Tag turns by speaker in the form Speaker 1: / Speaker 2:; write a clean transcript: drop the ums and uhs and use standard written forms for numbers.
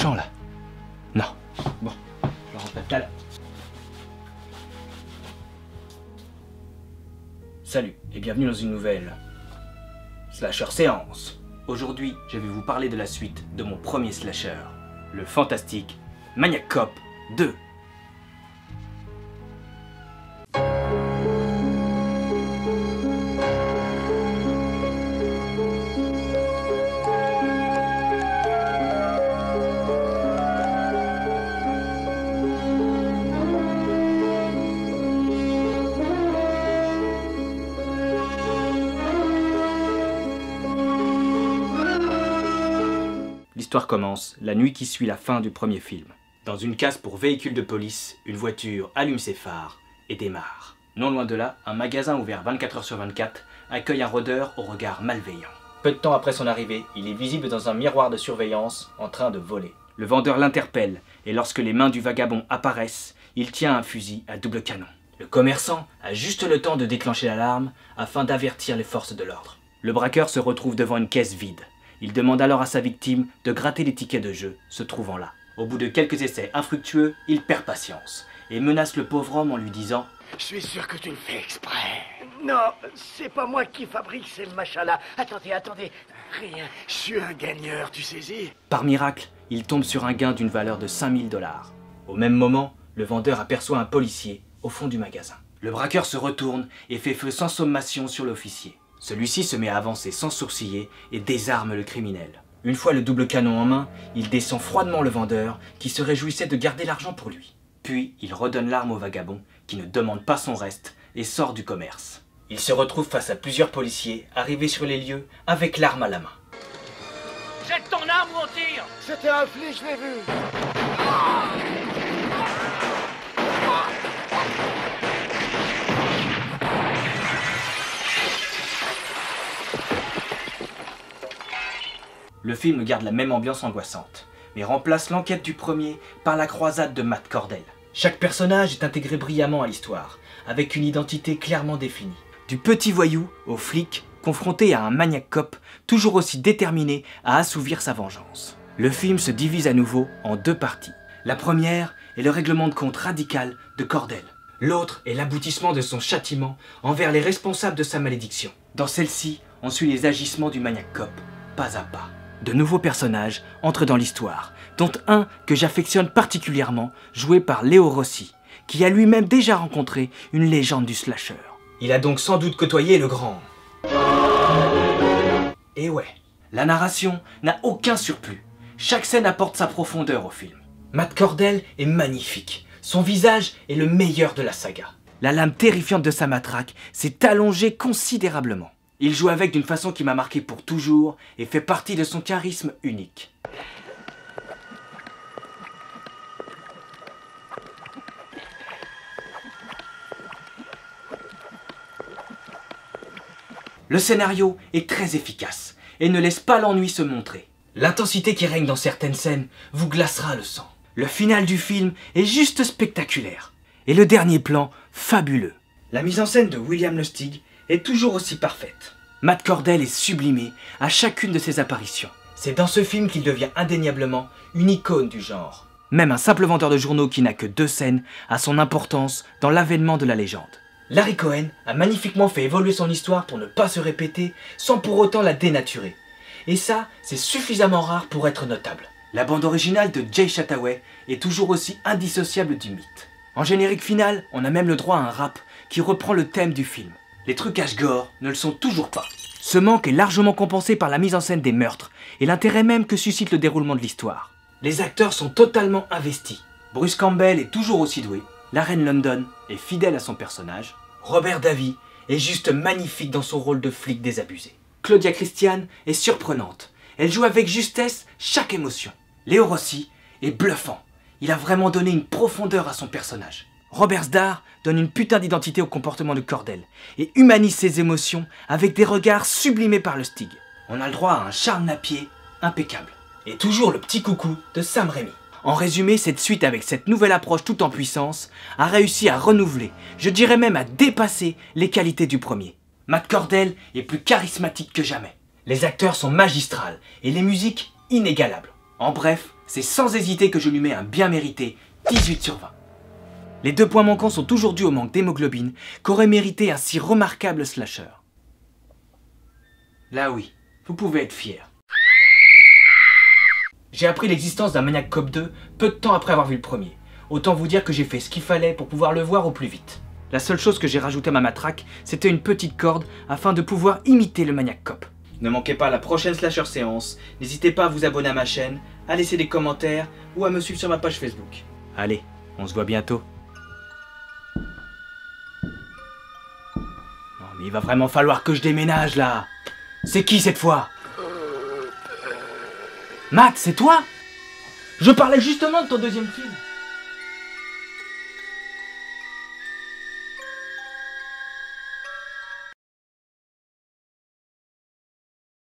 Speaker 1: méchant là? Non. Bon, je rentre tout à l'heure. Salut et bienvenue dans une nouvelle Slasher Séance. Aujourd'hui, je vais vous parler de la suite de mon premier slasher, le fantastique Maniac Cop 2. L'histoire commence la nuit qui suit la fin du premier film. Dans une case pour véhicule de police, une voiture allume ses phares et démarre. Non loin de là, un magasin ouvert 24h/24 accueille un rôdeur au regard malveillant. Peu de temps après son arrivée, il est visible dans un miroir de surveillance en train de voler. Le vendeur l'interpelle et lorsque les mains du vagabond apparaissent, il tient un fusil à double canon. Le commerçant a juste le temps de déclencher l'alarme afin d'avertir les forces de l'ordre. Le braqueur se retrouve devant une caisse vide. Il demande alors à sa victime de gratter les tickets de jeu se trouvant là. Au bout de quelques essais infructueux, il perd patience et menace le pauvre homme en lui disant «
Speaker 2: Je suis sûr que tu le fais exprès. Non, c'est pas moi qui fabrique ces machins-là. Attendez, rien. Je suis un gagneur, tu saisis ?»
Speaker 1: Par miracle, il tombe sur un gain d'une valeur de 5000 $. Au même moment, le vendeur aperçoit un policier au fond du magasin. Le braqueur se retourne et fait feu sans sommation sur l'officier. Celui-ci se met à avancer sans sourciller et désarme le criminel. Une fois le double canon en main, il descend froidement le vendeur qui se réjouissait de garder l'argent pour lui. Puis il redonne l'arme au vagabond qui ne demande pas son reste et sort du commerce. Il se retrouve face à plusieurs policiers arrivés sur les lieux avec l'arme à la main.
Speaker 3: Jette ton arme ou on tire!
Speaker 2: C'était un flic, je l'ai vu.
Speaker 1: Le film garde la même ambiance angoissante, mais remplace l'enquête du premier par la croisade de Matt Cordell. Chaque personnage est intégré brillamment à l'histoire, avec une identité clairement définie. Du petit voyou au flic, confronté à un maniac cop toujours aussi déterminé à assouvir sa vengeance. Le film se divise à nouveau en deux parties. La première est le règlement de compte radical de Cordell. L'autre est l'aboutissement de son châtiment envers les responsables de sa malédiction. Dans celle-ci, on suit les agissements du maniac cop, pas à pas. De nouveaux personnages entrent dans l'histoire, dont un que j'affectionne particulièrement, joué par Leo Rossi, qui a lui-même déjà rencontré une légende du slasher. Il a donc sans doute côtoyé le grand. Et ouais, la narration n'a aucun surplus. Chaque scène apporte sa profondeur au film. Matt Cordell est magnifique. Son visage est le meilleur de la saga. La lame terrifiante de sa matraque s'est allongée considérablement. Il joue avec d'une façon qui m'a marqué pour toujours et fait partie de son charisme unique. Le scénario est très efficace et ne laisse pas l'ennui se montrer. L'intensité qui règne dans certaines scènes vous glacera le sang. Le final du film est juste spectaculaire et le dernier plan fabuleux. La mise en scène de William Lustig est toujours aussi parfaite. Matt Cordell est sublimé à chacune de ses apparitions. C'est dans ce film qu'il devient indéniablement une icône du genre. Même un simple vendeur de journaux qui n'a que 2 scènes a son importance dans l'avènement de la légende. Larry Cohen a magnifiquement fait évoluer son histoire pour ne pas se répéter sans pour autant la dénaturer. Et ça, c'est suffisamment rare pour être notable. La bande originale de Jay Chataway est toujours aussi indissociable du mythe. En générique final, on a même le droit à un rap qui reprend le thème du film. Les trucages gore ne le sont toujours pas. Ce manque est largement compensé par la mise en scène des meurtres et l'intérêt même que suscite le déroulement de l'histoire. Les acteurs sont totalement investis. Bruce Campbell est toujours aussi doué, la reine London est fidèle à son personnage, Robert Davi est juste magnifique dans son rôle de flic désabusé. Claudia Christian est surprenante, elle joue avec justesse chaque émotion. Leo Rossi est bluffant, il a vraiment donné une profondeur à son personnage. Robert Z'Dar donne une putain d'identité au comportement de Cordell et humanise ses émotions avec des regards sublimés par Lustig. On a le droit à un Charles Napier impeccable. Et toujours le petit coucou de Sam Raimi. En résumé, cette suite avec cette nouvelle approche tout en puissance a réussi à renouveler, je dirais même à dépasser les qualités du premier. Matt Cordell est plus charismatique que jamais. Les acteurs sont magistrales et les musiques inégalables. En bref, c'est sans hésiter que je lui mets un bien mérité 18 sur 20. Les 2 points manquants sont toujours dus au manque d'hémoglobine qu'aurait mérité un si remarquable slasher. Là oui, vous pouvez être fier. J'ai appris l'existence d'un Maniac Cop 2 peu de temps après avoir vu le premier. Autant vous dire que j'ai fait ce qu'il fallait pour pouvoir le voir au plus vite. La seule chose que j'ai rajouté à ma matraque, c'était une petite corde afin de pouvoir imiter le Maniac Cop. Ne manquez pas la prochaine slasher séance, n'hésitez pas à vous abonner à ma chaîne, à laisser des commentaires ou à me suivre sur ma page Facebook. Allez, on se voit bientôt. Non mais il va vraiment falloir que je déménage là. C'est qui cette fois? Matt, c'est toi? Je parlais justement de ton deuxième film.